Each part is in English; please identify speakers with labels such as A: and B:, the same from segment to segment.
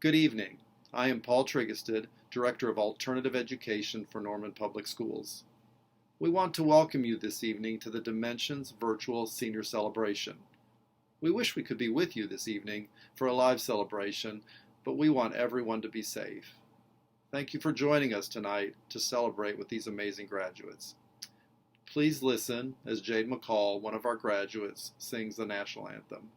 A: Good evening. I am Paul Triggested, Director of Alternative Education for Norman Public Schools. We want to welcome you this evening to the Dimensions Virtual Senior Celebration. We wish we could be with you this evening for a live celebration, but we want everyone to be safe. Thank you for joining us tonight to celebrate with these amazing graduates. Please listen as Jade McCall, one of our graduates, sings the national anthem.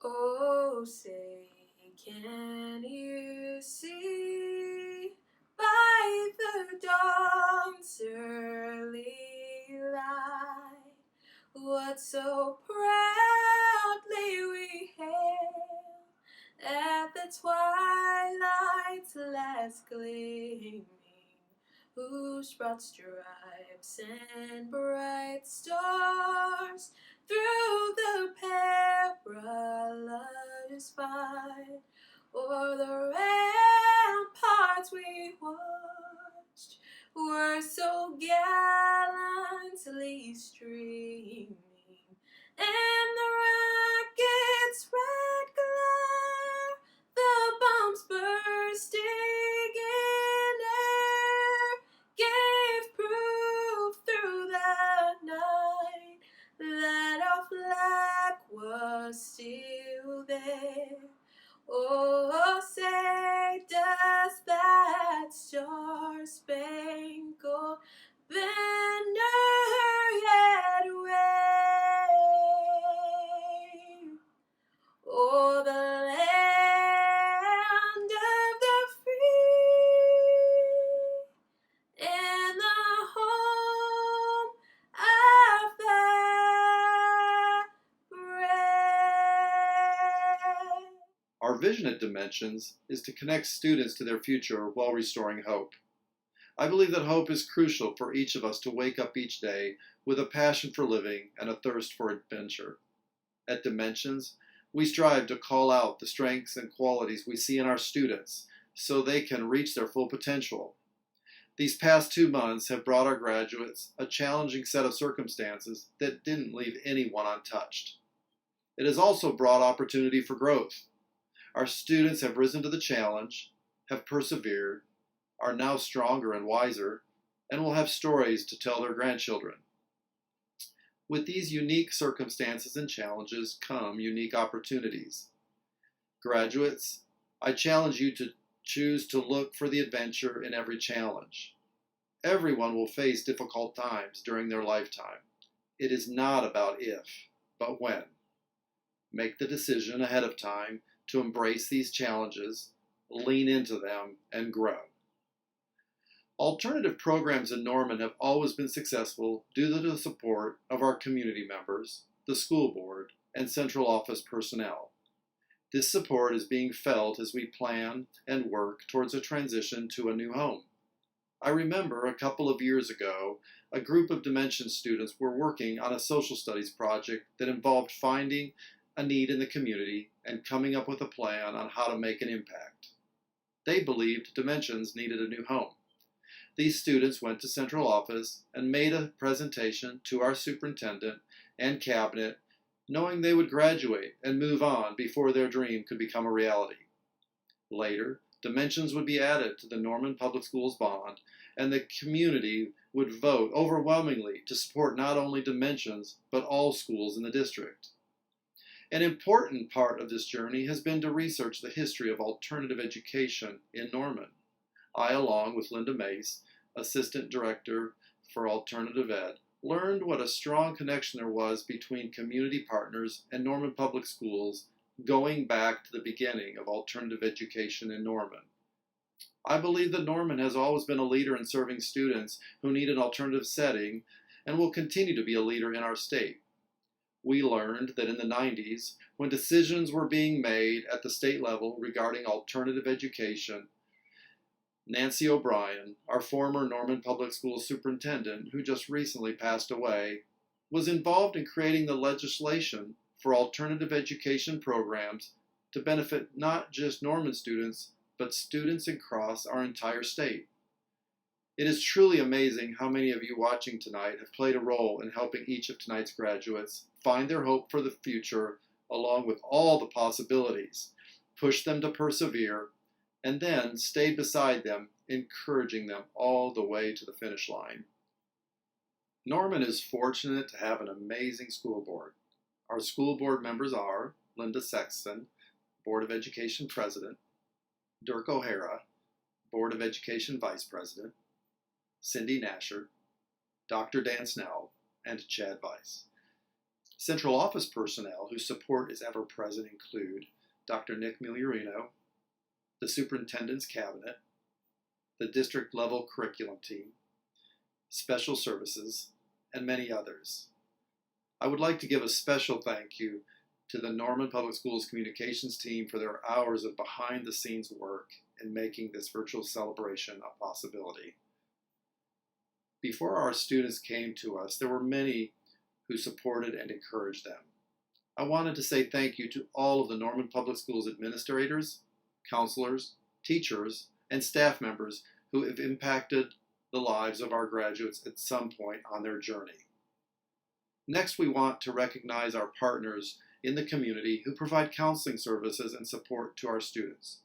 B: Oh, say, can you see by the dawn's early light what so proudly we hailed at the twilight's last gleaming, whose broad stripes and bright stars through the perilous fight o'er the ramparts we watched were so gallantly streaming, and the rocket's red glare, the bombs bursting in air, gave proof through the night that our flag was still there. Oh, say, does that star-spangled banner yet wave o'er the land of the free and the home of the brave?
A: Our vision at Dimensions is to connect students to their future while restoring hope. I believe that hope is crucial for each of us to wake up each day with a passion for living and a thirst for adventure. At Dimensions, we strive to call out the strengths and qualities we see in our students so they can reach their full potential. These past 2 months have brought our graduates a challenging set of circumstances that didn't leave anyone untouched. It has also brought opportunity for growth. Our students have risen to the challenge, have persevered, are now stronger and wiser, and will have stories to tell their grandchildren. With these unique circumstances and challenges come unique opportunities. Graduates, I challenge you to choose to look for the adventure in every challenge. Everyone will face difficult times during their lifetime. It is not about if, but when. Make the decision ahead of time to embrace these challenges, lean into them, and grow. Alternative programs in Norman have always been successful due to the support of our community members, the school board, and central office personnel. This support is being felt as we plan and work towards a transition to a new home. I remember a couple of years ago, a group of Dimensions students were working on a social studies project that involved finding a need in the community and coming up with a plan on how to make an impact. They believed Dimensions needed a new home. These students went to central office and made a presentation to our superintendent and cabinet, knowing they would graduate and move on before their dream could become a reality. Later, Dimensions would be added to the Norman Public Schools bond, and the community would vote overwhelmingly to support not only Dimensions, but all schools in the district. An important part of this journey has been to research the history of alternative education in Norman. I, along with Linda Mace, Assistant Director for Alternative Ed, learned what a strong connection there was between community partners and Norman Public Schools going back to the beginning of alternative education in Norman. I believe that Norman has always been a leader in serving students who need an alternative setting and will continue to be a leader in our state. We learned that in the 90s, when decisions were being made at the state level regarding alternative education, Nancy O'Brien, our former Norman Public Schools superintendent, who just recently passed away, was involved in creating the legislation for alternative education programs to benefit not just Norman students, but students across our entire state. It is truly amazing how many of you watching tonight have played a role in helping each of tonight's graduates find their hope for the future along with all the possibilities, push them to persevere, and then stay beside them, encouraging them all the way to the finish line. Norman is fortunate to have an amazing school board. Our school board members are Linda Sexton, Board of Education President, Dirk O'Hara, Board of Education Vice President, Cindy Nasher, Dr. Dan Snell, and Chad Weiss. Central office personnel whose support is ever present include Dr. Nick Migliorino, the Superintendent's Cabinet, the district level curriculum team, special services, and many others. I would like to give a special thank you to the Norman Public Schools communications team for their hours of behind-the-scenes work in making this virtual celebration a possibility. Before our students came to us, there were many who supported and encouraged them. I wanted to say thank you to all of the Norman Public Schools administrators, counselors, teachers, and staff members who have impacted the lives of our graduates at some point on their journey. Next, we want to recognize our partners in the community who provide counseling services and support to our students.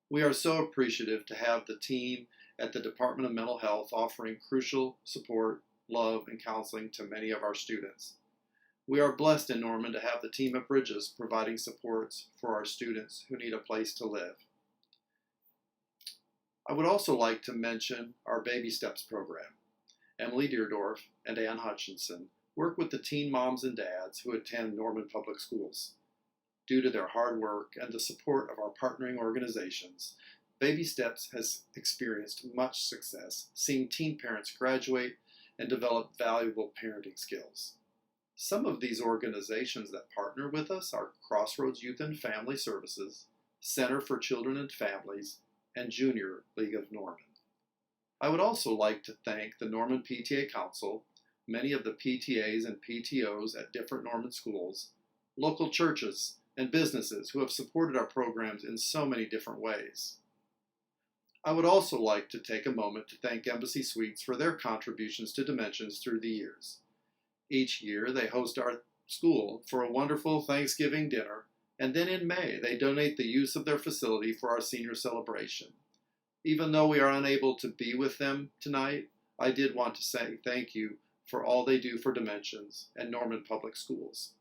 A: We are so appreciative to have the team at the Department of Mental Health offering crucial support, love, and counseling to many of our students. We are blessed in Norman to have the team at Bridges providing supports for our students who need a place to live. I would also like to mention our Baby Steps program. Emily Deerdorf and Ann Hutchinson work with the teen moms and dads who attend Norman Public Schools. Due to their hard work and the support of our partnering organizations, Baby Steps has experienced much success, seeing teen parents graduate and develop valuable parenting skills. Some of these organizations that partner with us are Crossroads Youth and Family Services, Center for Children and Families, and Junior League of Norman. I would also like to thank the Norman PTA Council, many of the PTAs and PTOs at different Norman schools, local churches, and businesses who have supported our programs in so many different ways. I would also like to take a moment to thank Embassy Suites for their contributions to Dimensions through the years. Each year, they host our school for a wonderful Thanksgiving dinner, and then in May, they donate the use of their facility for our senior celebration. Even though we are unable to be with them tonight, I did want to say thank you for all they do for Dimensions and Norman Public Schools.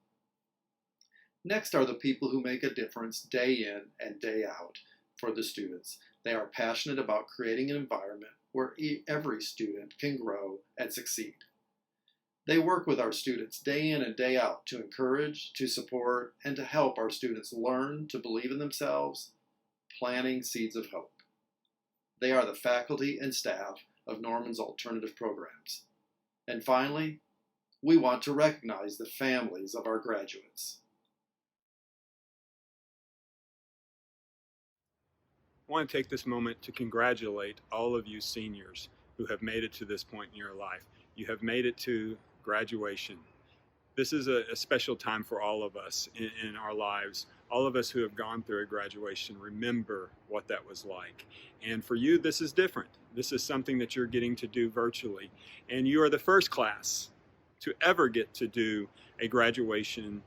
A: Next are the people who make a difference day in and day out for the students. They are passionate about creating an environment where every student can grow and succeed. They work with our students day in and day out to encourage, to support, and to help our students learn to believe in themselves, planting seeds of hope. They are the faculty and staff of Norman's alternative programs. And finally, we want to recognize the families of our graduates.
C: I want to take this moment to congratulate all of you seniors who have made it to this point in your life. You have made it to graduation. This is a special time for all of us in our lives. All of us who have gone through a graduation remember what that was like. And for you, this is different. This is something that you're getting to do virtually. And you are the first class to ever get to do a graduation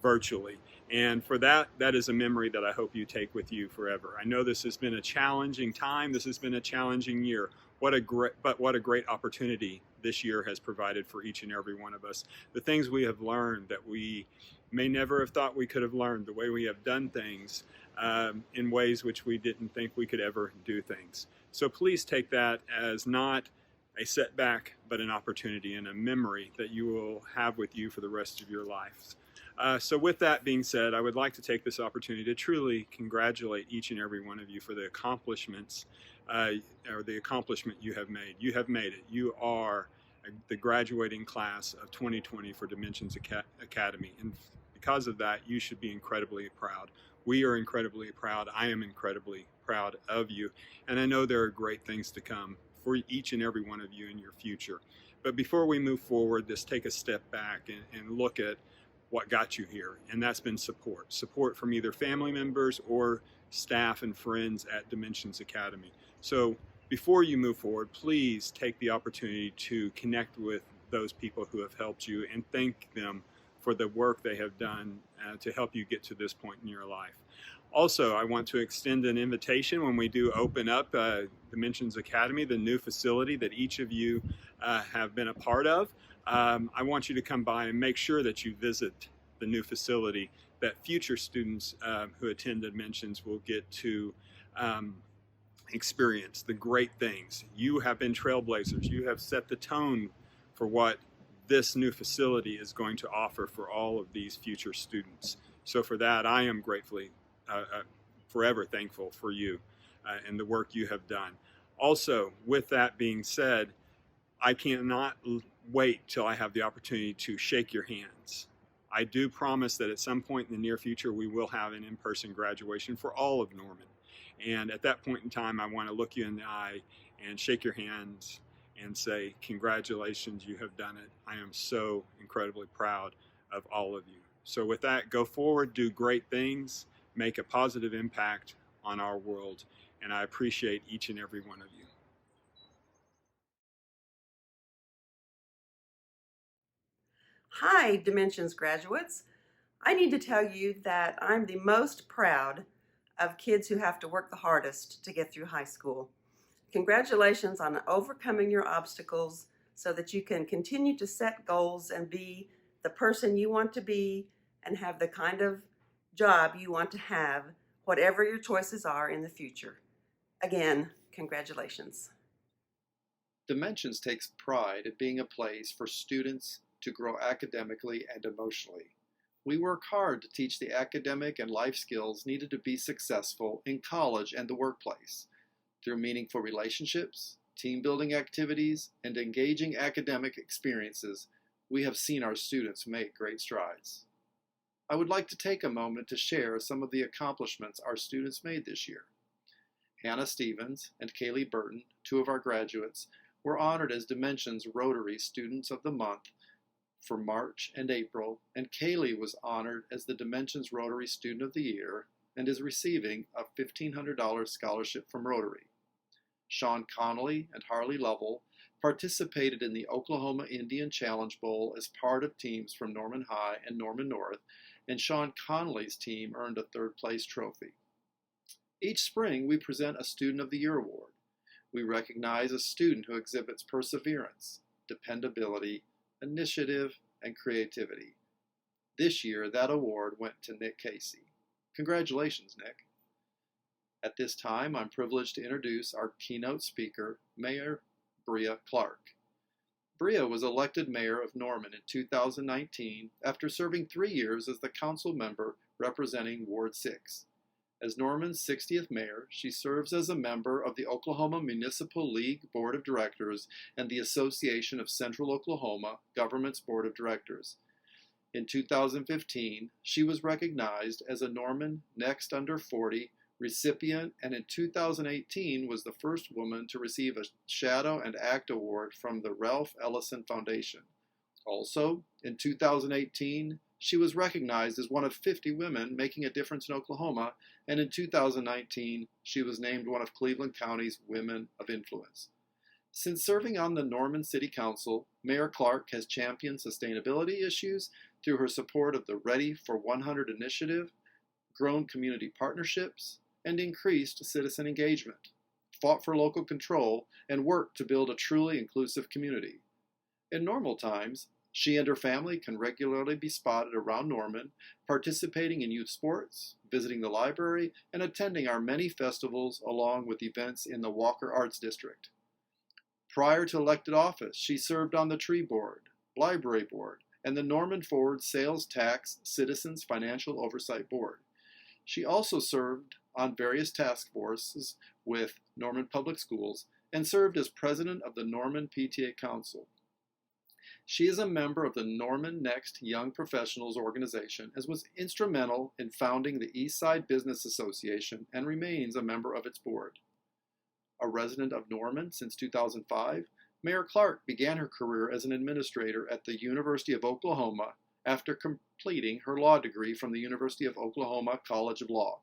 C: virtually. And for that, that is a memory that I hope you take with you forever. I know this has been a challenging time. This has been a challenging year. What a great opportunity this year has provided for each and every one of us. The things we have learned that we may never have thought we could have learned, the way we have done things in ways which we didn't think we could ever do things. So please take that as not a setback, but an opportunity and a memory that you will have with you for the rest of your lives. So with that being said, I would like to take this opportunity to truly congratulate each and every one of you for the accomplishments or the accomplishment you have made. You have made it. You are the graduating class of 2020 for Dimensions Academy. And because of that, you should be incredibly proud. We are incredibly proud. I am incredibly proud of you. And I know there are great things to come for each and every one of you in your future. But before we move forward, just take a step back and look at what got you here, and that's been support from either family members or staff and friends at Dimensions Academy. So before you move forward, please take the opportunity to connect with those people who have helped you and thank them for the work they have done to help you get to this point in your life. Also, I want to extend an invitation when we do open up Dimensions Academy, the new facility that each of you have been a part of. I want you to come by and make sure that you visit the new facility, that future students who attend Dimensions will get to experience the great things. You have been trailblazers. You have set the tone for what this new facility is going to offer for all of these future students. So for that, I am gratefully forever thankful for you and the work you have done. Also, with that being said, I cannot wait till I have the opportunity to shake your hands. I do promise that at some point in the near future, we will have an in-person graduation for all of Norman. And at that point in time, I want to look you in the eye and shake your hands and say, congratulations, you have done it. I am so incredibly proud of all of you. So with that, go forward, do great things, make a positive impact on our world, and I appreciate each and every one of you.
D: Hi, Dimensions graduates. I need to tell you that I'm the most proud of kids who have to work the hardest to get through high school. Congratulations on overcoming your obstacles so that you can continue to set goals and be the person you want to be and have the kind of job you want to have, whatever your choices are in the future. Again, congratulations.
A: Dimensions takes pride at being a place for students to grow academically and emotionally. We work hard to teach the academic and life skills needed to be successful in college and the workplace. Through meaningful relationships, team-building activities, and engaging academic experiences, we have seen our students make great strides. I would like to take a moment to share some of the accomplishments our students made this year. Hannah Stevens and Kaylee Burton, two of our graduates, were honored as Dimensions Rotary Students of the Month for March and April, and Kaylee was honored as the Dimensions Rotary Student of the Year and is receiving a $1,500 scholarship from Rotary. Sean Connolly and Harley Lovell participated in the Oklahoma Indian Challenge Bowl as part of teams from Norman High and Norman North, and Sean Connolly's team earned a third-place trophy. Each spring, we present a Student of the Year award. We recognize a student who exhibits perseverance, dependability, initiative, and creativity. This year, that award went to Nick Casey. Congratulations, Nick. At this time, I'm privileged to introduce our keynote speaker, Mayor Bria Clark. Bria was elected mayor of Norman in 2019 after serving 3 years as the council member representing Ward 6. As Norman's 60th mayor, she serves as a member of the Oklahoma Municipal League Board of Directors and the Association of Central Oklahoma Government's Board of Directors. In 2015, she was recognized as a Norman Next Under 40 recipient, and in 2018 was the first woman to receive a Shadow and Act Award from the Ralph Ellison Foundation. Also, in 2018, she was recognized as one of 50 women making a difference in Oklahoma, and in 2019, she was named one of Cleveland County's Women of Influence. Since serving on the Norman City Council, Mayor Clark has championed sustainability issues through her support of the Ready for 100 initiative, grown community partnerships, and increased citizen engagement, fought for local control, and worked to build a truly inclusive community. In normal times, she and her family can regularly be spotted around Norman, participating in youth sports, visiting the library, and attending our many festivals along with events in the Walker Arts District. Prior to elected office, she served on the Tree Board, Library Board, and the Norman Ford Sales Tax Citizens Financial Oversight Board. She also served on various task forces with Norman Public Schools and served as president of the Norman PTA Council. She is a member of the Norman Next Young Professionals organization and was instrumental in founding the Eastside Business Association and remains a member of its board. A resident of Norman since 2005, Mayor Clark began her career as an administrator at the University of Oklahoma after completing her law degree from the University of Oklahoma College of Law.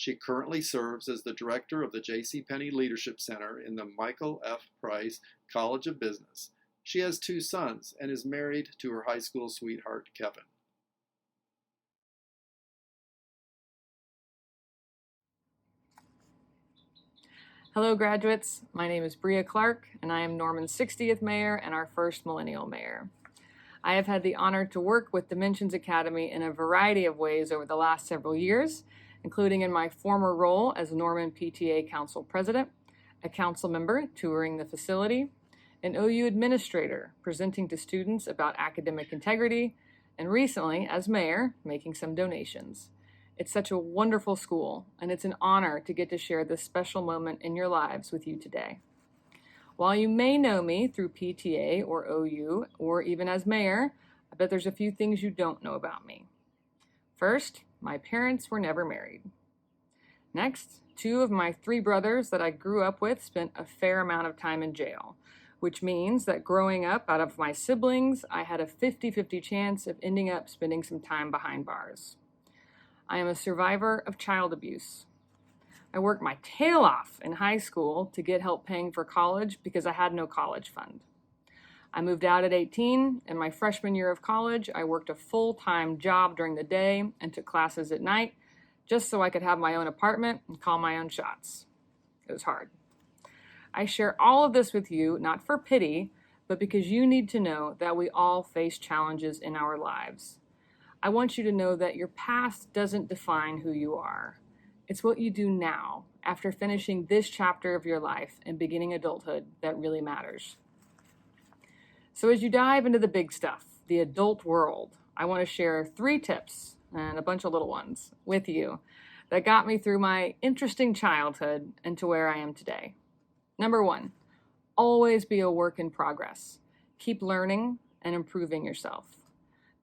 A: She currently serves as the director of the J.C. Penney Leadership Center in the Michael F. Price College of Business. She has 2 sons and is married to her high school sweetheart, Kevin.
E: Hello, graduates. My name is Bria Clark, and I am Norman's 60th mayor and our first millennial mayor. I have had the honor to work with Dimensions Academy in a variety of ways over the last several years, including in my former role as Norman PTA Council President, a council member touring the facility, an OU administrator presenting to students about academic integrity, and recently, as mayor, making some donations. It's such a wonderful school, and it's an honor to get to share this special moment in your lives with you today. While you may know me through PTA or OU, or even as mayor, I bet there's a few things you don't know about me. First, my parents were never married. Next, 2 of my 3 brothers that I grew up with spent a fair amount of time in jail, which means that growing up out of my siblings, I had a 50-50 chance of ending up spending some time behind bars. I am a survivor of child abuse. I worked my tail off in high school to get help paying for college because I had no college fund. I moved out at 18. In my freshman year of college, I worked a full-time job during the day and took classes at night just so I could have my own apartment and call my own shots. It was hard. I share all of this with you, not for pity, but because you need to know that we all face challenges in our lives. I want you to know that your past doesn't define who you are. It's what you do now, after finishing this chapter of your life and beginning adulthood, that really matters. So as you dive into the big stuff, the adult world, I want to share 3 tips and a bunch of little ones with you that got me through my interesting childhood and to where I am today. Number 1, always be a work in progress. Keep learning and improving yourself.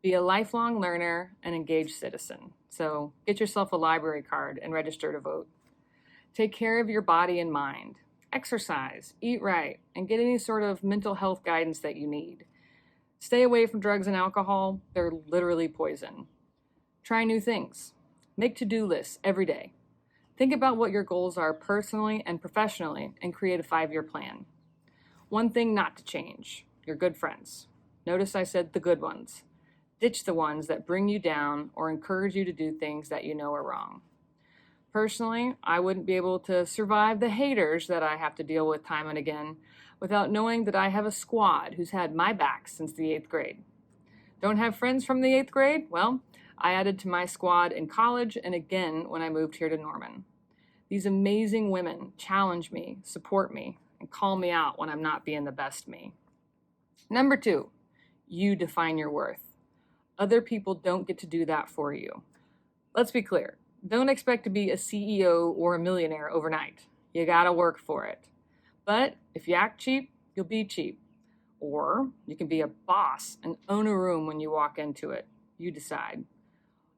E: Be a lifelong learner and engaged citizen. So get yourself a library card and register to vote. Take care of your body and mind. Exercise, eat right, and get any sort of mental health guidance that you need. Stay away from drugs and alcohol. They're literally poison. Try new things. Make to-do lists every day. Think about what your goals are personally and professionally and create a 5-year plan. One thing not to change, your good friends. Notice I said the good ones. Ditch the ones that bring you down or encourage you to do things that you know are wrong. Personally, I wouldn't be able to survive the haters that I have to deal with time and again without knowing that I have a squad who's had my back since the 8th grade. Don't have friends from the 8th grade? Well, I added to my squad in college and again when I moved here to Norman. These amazing women challenge me, support me, and call me out when I'm not being the best me. Number 2, you define your worth. Other people don't get to do that for you. Let's be clear. Don't expect to be a CEO or a millionaire overnight. You gotta work for it. But if you act cheap, you'll be cheap. Or you can be a boss and own a room when you walk into it. You decide.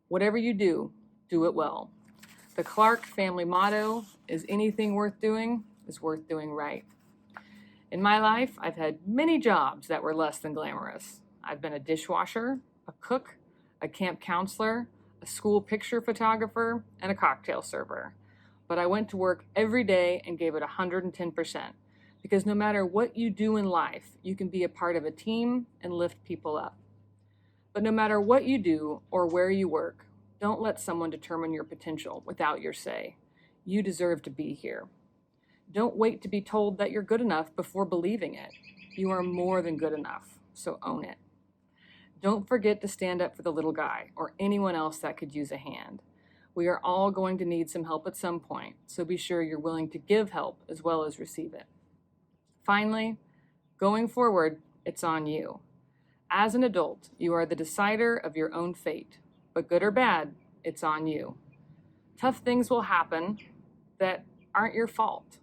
E: Whatever you do, do it well. The Clark family motto is anything worth doing is worth doing right. In my life, I've had many jobs that were less than glamorous. I've been a dishwasher, a cook, a camp counselor, a school picture photographer, and a cocktail server. But I went to work every day and gave it 110%, because no matter what you do in life, you can be a part of a team and lift people up. But no matter what you do or where you work, don't let someone determine your potential without your say. You deserve to be here. Don't wait to be told that you're good enough before believing it. You are more than good enough, so own it. Don't forget to stand up for the little guy or anyone else that could use a hand. We are all going to need some help at some point, so be sure you're willing to give help as well as receive it. Finally, going forward, it's on you. As an adult, you are the decider of your own fate, but good or bad, it's on you. Tough things will happen that aren't your fault.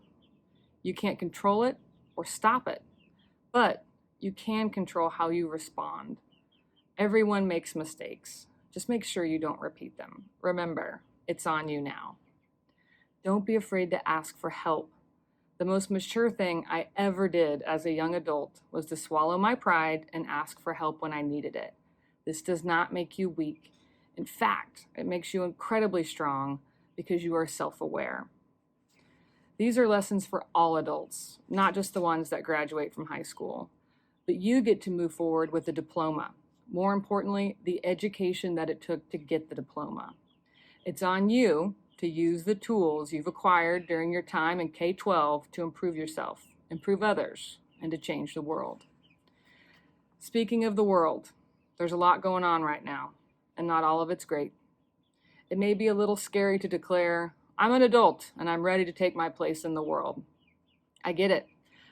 E: You can't control it or stop it, but you can control how you respond. Everyone makes mistakes. Just make sure you don't repeat them. Remember, it's on you now. Don't be afraid to ask for help. The most mature thing I ever did as a young adult was to swallow my pride and ask for help when I needed it. This does not make you weak. In fact, it makes you incredibly strong because you are self-aware. These are lessons for all adults, not just the ones that graduate from high school. But you get to move forward with a diploma. More importantly, the education that it took to get the diploma. It's on you to use the tools you've acquired during your time in K-12 to improve yourself, improve others, and to change the world. Speaking of the world, there's a lot going on right now, and not all of it's great. It may be a little scary to declare, I'm an adult and I'm ready to take my place in the world. I get it.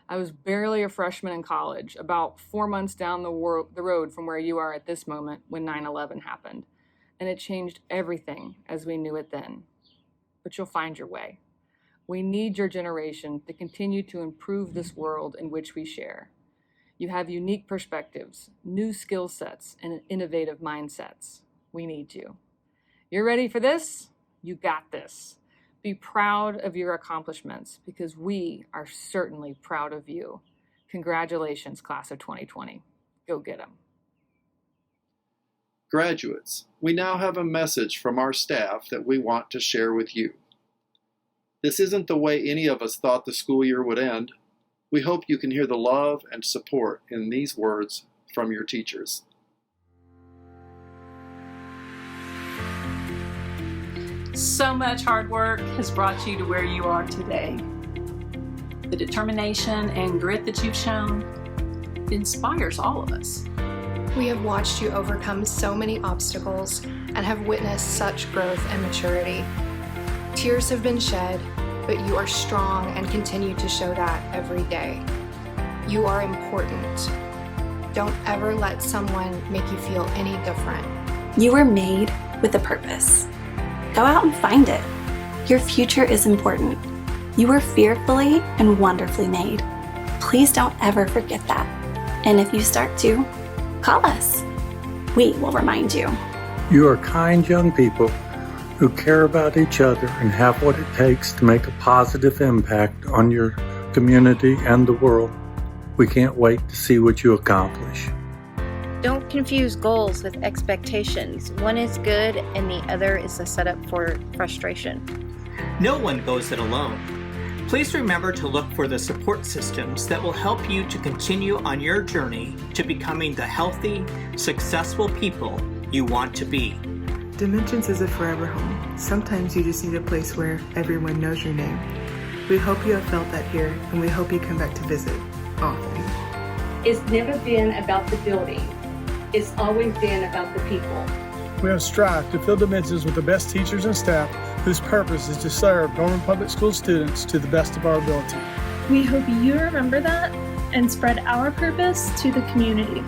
E: I was barely a freshman in college, about 4 months down the road from where you are at this moment when 9/11 happened, and it changed everything as we knew it then. But you'll find your way. We need your generation to continue to improve this world in which we share. You have unique perspectives, new skill sets, and innovative mindsets. We need you. You're ready for this? You got this. Be proud of your accomplishments because we are certainly proud of you. Congratulations, class of 2020. Go get them.
A: Graduates, we now have a message from our staff that we want to share with you. This isn't the way any of us thought the school year would end. We hope you can hear the love and support in these words from your teachers.
F: So much hard work has brought you to where you are today. The determination and grit that you've shown inspires all of us.
G: We have watched you overcome so many obstacles and have witnessed such growth and maturity. Tears have been shed, but you are strong and continue to show that every day. You are important. Don't ever let someone make you feel any different.
H: You were made with a purpose. Go out and find it. Your future is important. You were fearfully and wonderfully made. Please don't ever forget that. And if you start to, call us. We will remind you.
I: You are kind young people who care about each other and have what it takes to make a positive impact on your community and the world. We can't wait to see what you accomplish.
J: Don't confuse goals with expectations. One is good and the other is a setup for frustration.
K: No one goes it alone. Please remember to look for the support systems that will help you to continue on your journey to becoming the healthy, successful people you want to be.
L: Dimensions is a forever home. Sometimes you just need a place where everyone knows your name. We hope you have felt that here, and we hope you come back to visit often.
M: It's never been about the building. It's always been about the people.
N: We have strived to fill Dimensions with the best teachers and staff whose purpose is to serve Norman Public School students to the best of our ability.
O: We hope you remember that and spread our purpose to the community.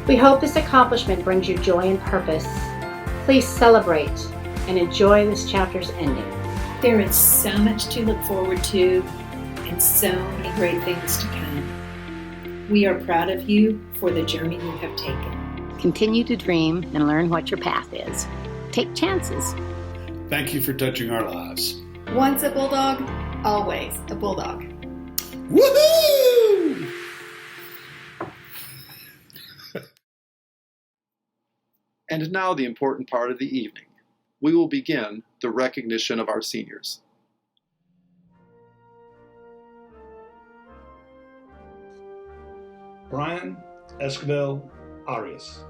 P: We hope this accomplishment brings you joy and purpose. Please celebrate and enjoy this chapter's ending.
Q: There is so much to look forward to and so many great things to come. We are proud of you for the journey you have taken.
R: Continue to dream and learn what your path is. Take chances.
S: Thank you for touching our lives.
T: Once a bulldog, always a bulldog.
S: Woohoo!
A: And now the important part of the evening. We will begin the recognition of our seniors.
S: Brian Esquivel Arias.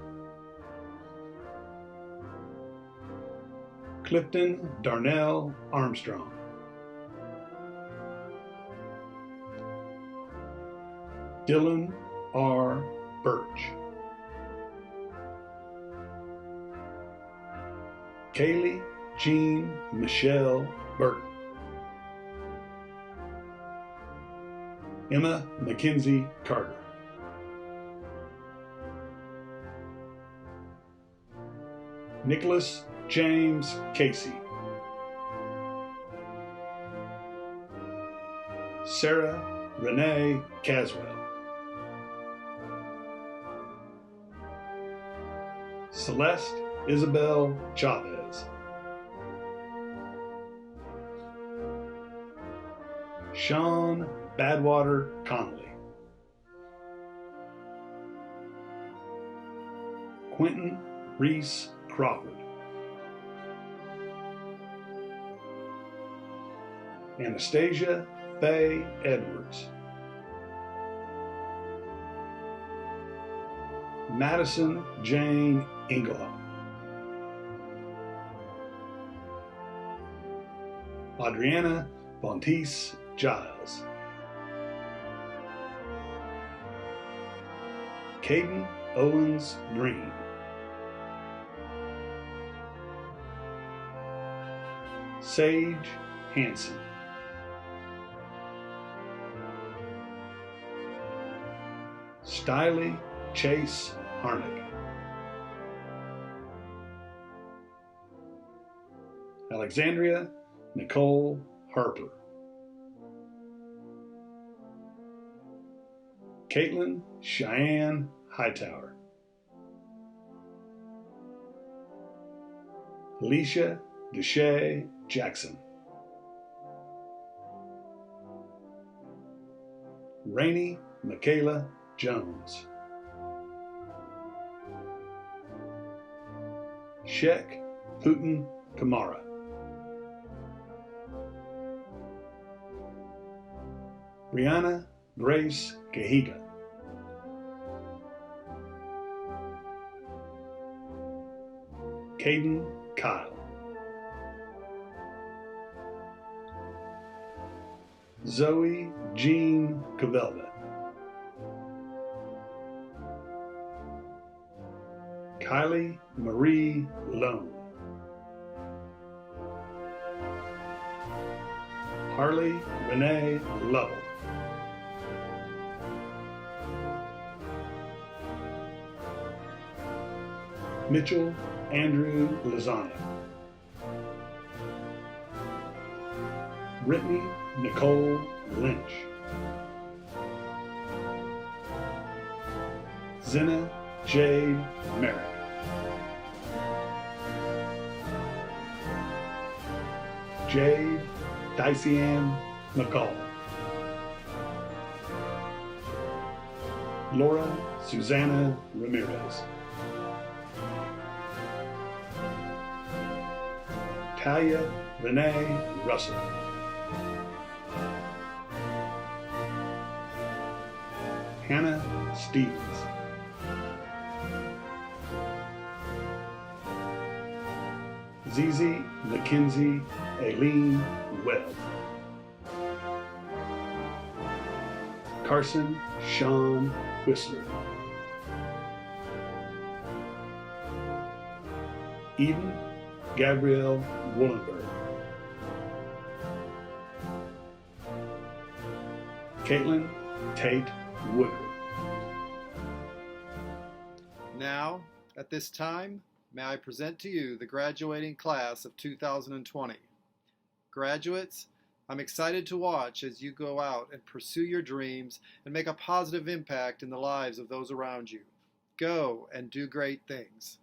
S: Clifton Darnell Armstrong. Dylan R. Birch. Kaylee Jean Michelle Burton. Emma Mackenzie Carter. Nicholas James Casey. Sarah Renee Caswell. Celeste Isabel Chavez. Sean Badwater Connolly. Quentin Reese Crawford. Anastasia Faye Edwards, Madison Jane Engelhop, Adriana Bontis Giles, Caden Owens Green, Sage Hanson, Stiley Chase Harnick, Alexandria Nicole Harper, Caitlin Cheyenne Hightower, Alicia Deshay Jackson, Rainey Michaela Jones, Shek Putin Kamara, Brianna Grace Cahiga, Caden Kyle, Zoe Jean Cavelda, Kylie Marie Lone, Harley Renee Lovell, Mitchell Andrew Lasagna, Brittany Nicole Lynch, Zenna Jade Merrick, Jade Dicey-Ann McCall, Laura Susanna Ramirez, Talia Renee Russell, Hannah Stevens, Zizi Mackenzie Aileen Webb, Carson Sean Whistler, Eden Gabrielle Woolenberg, Caitlin Tate Woodward.
A: Now, at this time, may I present to you the graduating class of 2020. Graduates, I'm excited to watch as you go out and pursue your dreams and make a positive impact in the lives of those around you. Go and do great things.